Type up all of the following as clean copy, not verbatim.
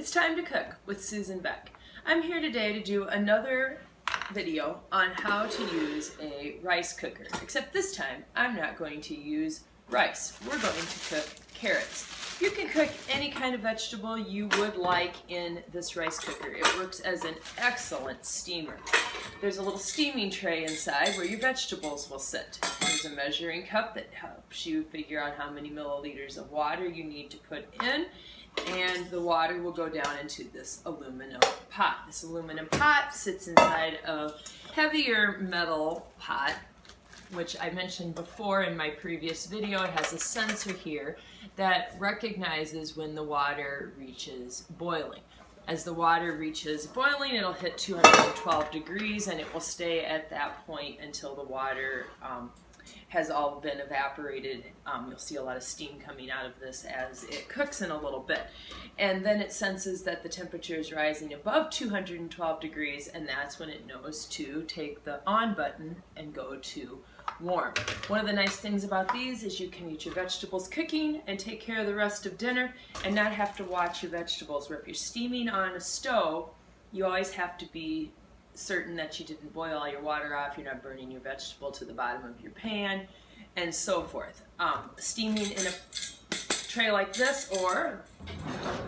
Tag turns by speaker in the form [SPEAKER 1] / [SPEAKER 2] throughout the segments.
[SPEAKER 1] It's time to cook with Susan Beck. I'm here today to do another video on how to use a rice cooker, except this time I'm not going to use rice. We're going to cook carrots. You can cook any kind of vegetable you would like in this rice cooker. It works as an excellent steamer. There's a little steaming tray inside where your vegetables will sit. There's a measuring cup that helps you figure out how many milliliters of water you need to put in, and the water will go down into this aluminum pot. This aluminum pot sits inside a heavier metal pot, which I mentioned before in my previous video. It has a sensor here that recognizes when the water reaches boiling. As the water reaches boiling, it'll hit 212 degrees and it will stay at that point until the water has all been evaporated. You'll see a lot of steam coming out of this as it cooks in a little bit. And then it senses that the temperature is rising above 212 degrees, and that's when it knows to take the on button and go to warm. One of the nice things about these is you can eat your vegetables cooking and take care of the rest of dinner and not have to watch your vegetables. Where if you're steaming on a stove, you always have to be certain that you didn't boil all your water off, you're not burning your vegetable to the bottom of your pan, and so forth. Steaming in a tray like this, or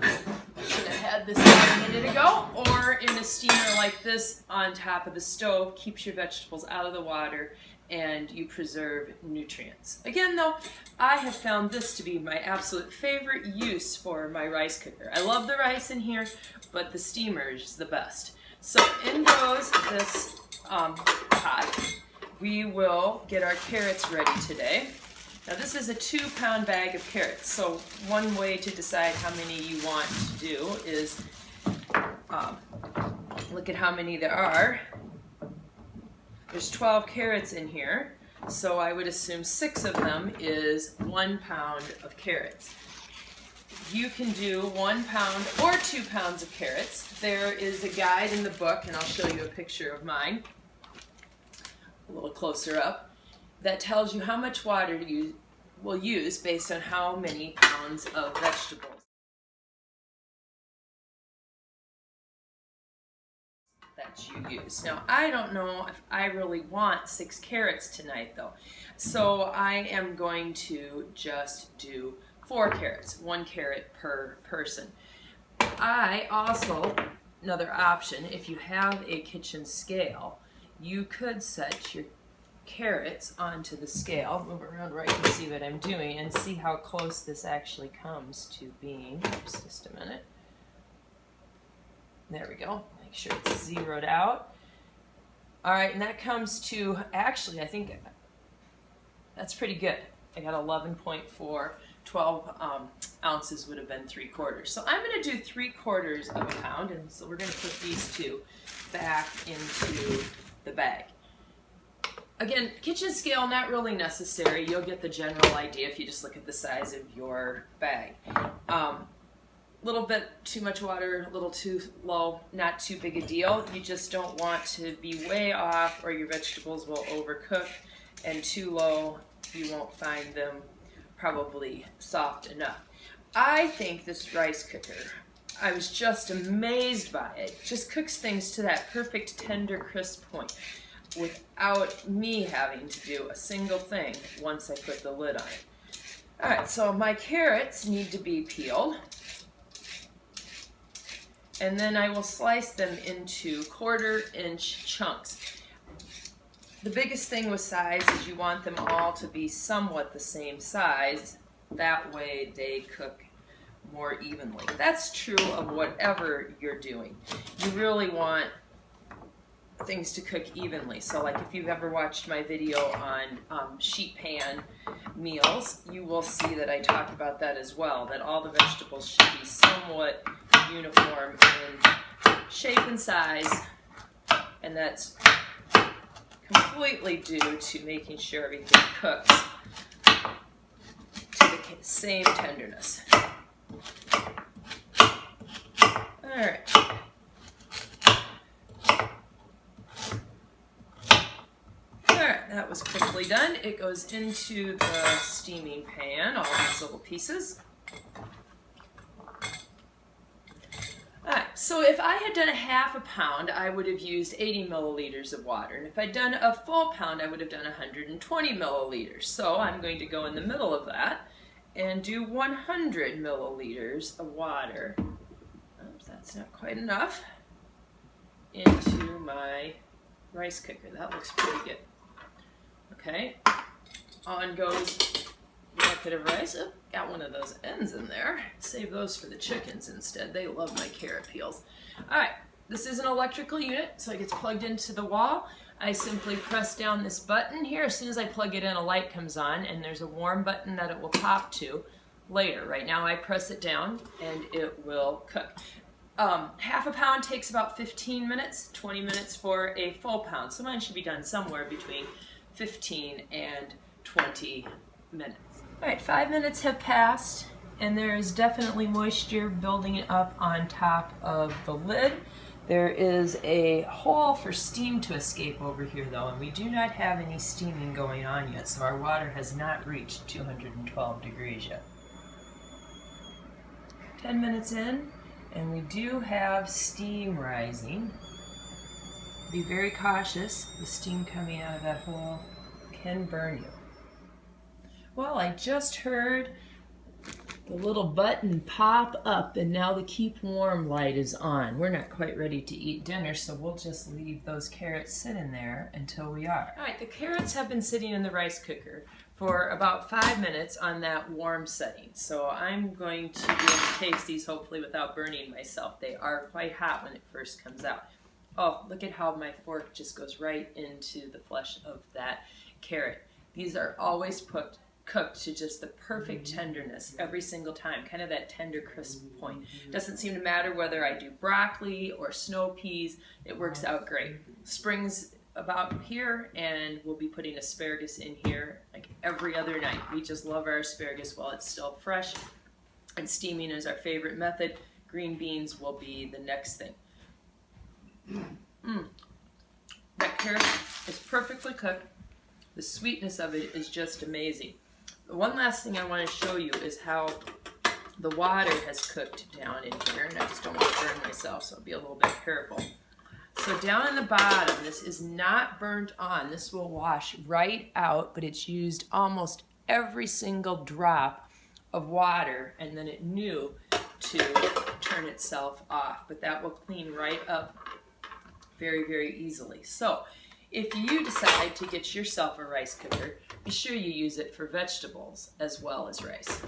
[SPEAKER 1] I should have had this a minute ago, or in a steamer like this on top of the stove, keeps your vegetables out of the water and you preserve nutrients. Again though, I have found this to be my absolute favorite use for my rice cooker. I love the rice in here, but the steamer is the best. So in goes this pot. We will get our carrots ready today. Now this is a 2-pound bag of carrots, so one way to decide how many you want to do is look at how many there are. There's 12 carrots in here, so I would assume 6 of them is 1 pound of carrots. You can do 1 pound or 2 pounds of carrots. There is a guide in the book, and I'll show you a picture of mine a little closer up, that tells you how much water you will use based on how many pounds of vegetables that you use. Now, I don't know if I really want 6 carrots tonight though, so I am going to just do 4 carrots, 1 carrot per person. I also, another option, if you have a kitchen scale, you could set your carrots onto the scale, move around where I can see what I'm doing, and see how close this actually comes to being. Oops, just a minute. There we go. Make sure it's zeroed out. All right, and that comes to, actually, I think that's pretty good. I got 11.4. 12 ounces would have been 3/4. So I'm going to do 3/4 of a pound, and so we're going to put these two back into the bag. Again, kitchen scale, not really necessary. You'll get the general idea if you just look at the size of your bag. Little bit too much water, a little too low, not too big a deal. You just don't want to be way off or your vegetables will overcook, and too low, you won't find them probably soft enough. I think this rice cooker, I was just amazed by it. It just cooks things to that perfect tender crisp point without me having to do a single thing once I put the lid on it. Alright, so my carrots need to be peeled, and then I will slice them into 1/4-inch chunks. The biggest thing with size is you want them all to be somewhat the same size. That way they cook more evenly. That's true of whatever you're doing. You really want things to cook evenly. So like if you've ever watched my video on sheet pan meals, you will see that I talk about that as well, that all the vegetables should be somewhat uniform in shape and size, and that's completely due to making sure everything cooks to the same tenderness. Alright. Alright, that was quickly done. It goes into the steaming pan, all these little pieces. Alright, so if I had done a half a pound, I would have used 80 milliliters of water. And if I'd done a full pound, I would have done 120 milliliters. So I'm going to go in the middle of that and do 100 milliliters of water. Oops, that's not quite enough. Into my rice cooker. That looks pretty good. Okay, on goes the bucket of rice. Oh, got one of those ends in there. Save those for the chickens instead. They love my carrot peels. Alright, this is an electrical unit, so it gets plugged into the wall. I simply press down this button here. As soon as I plug it in, a light comes on, and there's a warm button that it will pop to later. Right now I press it down, and it will cook. Half a pound takes about 15 minutes, 20 minutes for a full pound. So mine should be done somewhere between 15 and 20 minutes. Alright, 5 minutes have passed, and there is definitely moisture building up on top of the lid. There is a hole for steam to escape over here though, and we do not have any steaming going on yet, so our water has not reached 212 degrees yet. 10 minutes in, and we do have steam rising. Be very cautious. The steam coming out of that hole can burn you. Well, I just heard the little button pop up, and now the keep warm light is on. We're not quite ready to eat dinner, so we'll just leave those carrots sitting there until we are. All right, the carrots have been sitting in the rice cooker for about 5 minutes on that warm setting. So I'm going to be able to taste these hopefully without burning myself. They are quite hot when it first comes out. Oh, look at how my fork just goes right into the flesh of that carrot. These are always cooked to just the perfect tenderness every single time, kind of that tender crisp point. Doesn't seem to matter whether I do broccoli or snow peas, it works out great. Spring's about here, and we'll be putting asparagus in here like every other night. We just love our asparagus while it's still fresh, and steaming is our favorite method. Green beans will be the next thing. That carrot is perfectly cooked. The sweetness of it is just amazing. The one last thing I want to show you is how the water has cooked down in here, and I just don't want to burn myself, so I'll be a little bit careful. So down in the bottom, this is not burnt on. This will wash right out, but it's used almost every single drop of water, and then it knew to turn itself off. But that will clean right up very, very easily. So if you decide to get yourself a rice cooker, be sure you use it for vegetables as well as rice.